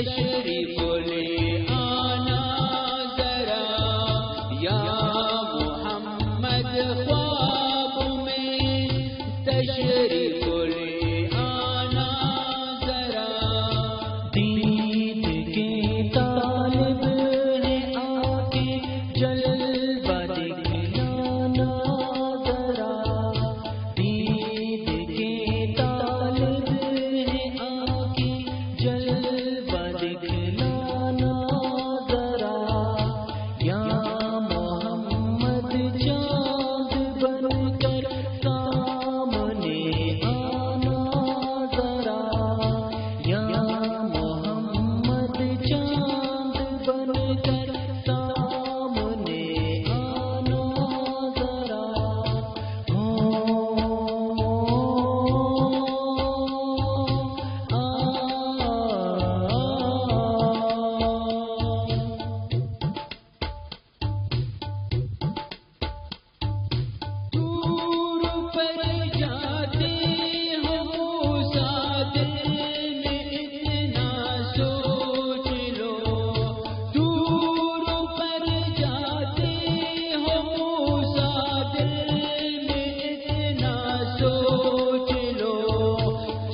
تشریف لے آنا ذرا یا محمد خواب میں تشریف لے آنا ذرا دید کے طالب ہے آ کے جلوہ دکھلانا ذرا دید کے طالب ہے آ کے جلوہ دکھلانا ذرا یا محمد چاند بن کر سامنے آنا ذرا یا محمد چاند بن کر سامنے آنا ذرا دور پر جاتے ہو موسیٰ دل میں اتنا سوچ لو دور پر جاتے ہو موسیٰ دل میں اتنا سوچ لو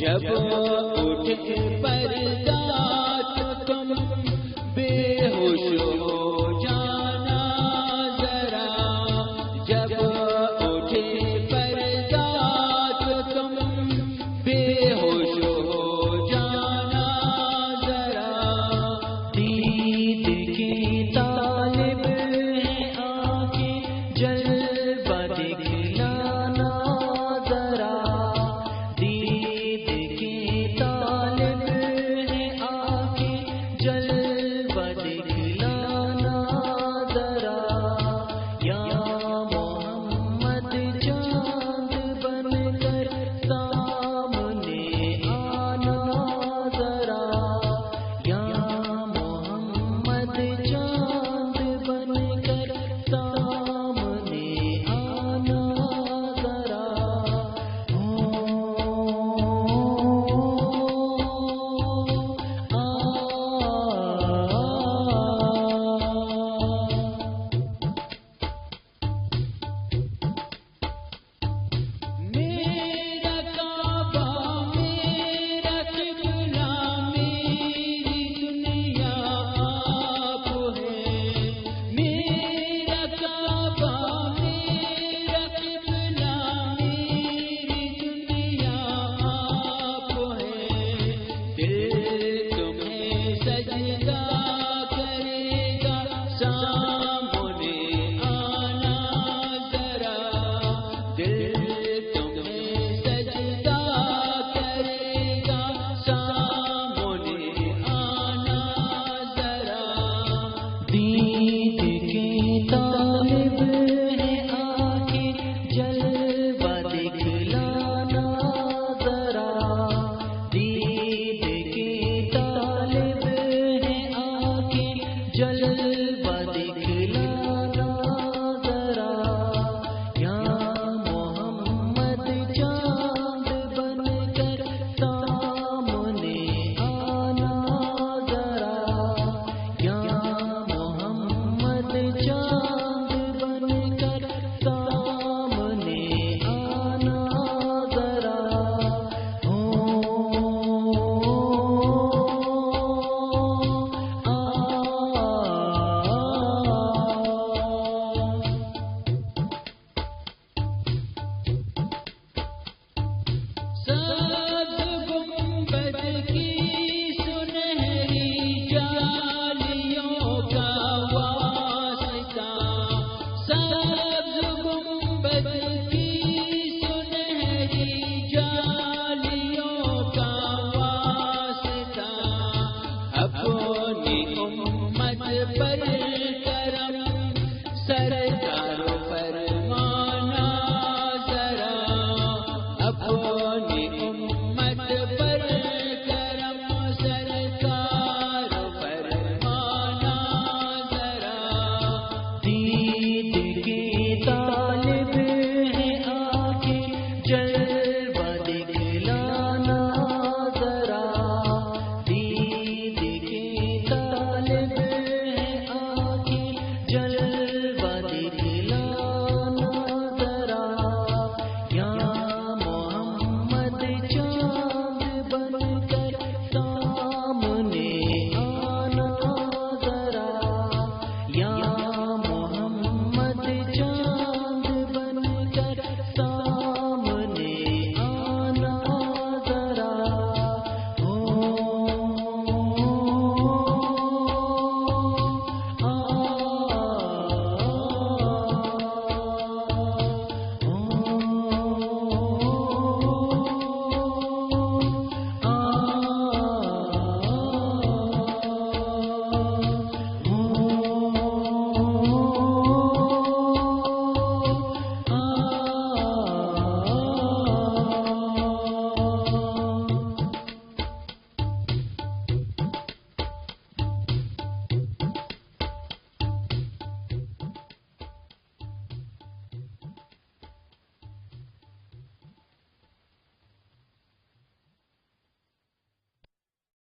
جب اٹھے پردہ تو تم بے ہوش ہو جانا ذرا جب اٹھے پردہ تو تم بے ہوش ہو جانا ذرا دید کے طالب ہے آ کے جلوہ دکھلانا ذرا دید کے طالب ہے آ کے جلوہ دکھلانا ذرا یا محمد چاند بن کر سامنے آنا ذرا یا محمد چاند بن کر سامنے آنا ذرا میرا کعبہ میرا قبلہ میری دنیا آپ ہے میرا کعبہ میرا قبلہ میری دنیا آپ ہے دل تمہیں سجدہ کرے گا سامنے آنا ذرا دل تمہیں سجدہ کرے گا سامنے آنا ذرا دید کے طالب ہے آ کے جلوہ دکھلانا ذرا دید کے طالب ہے آ کے جلوہ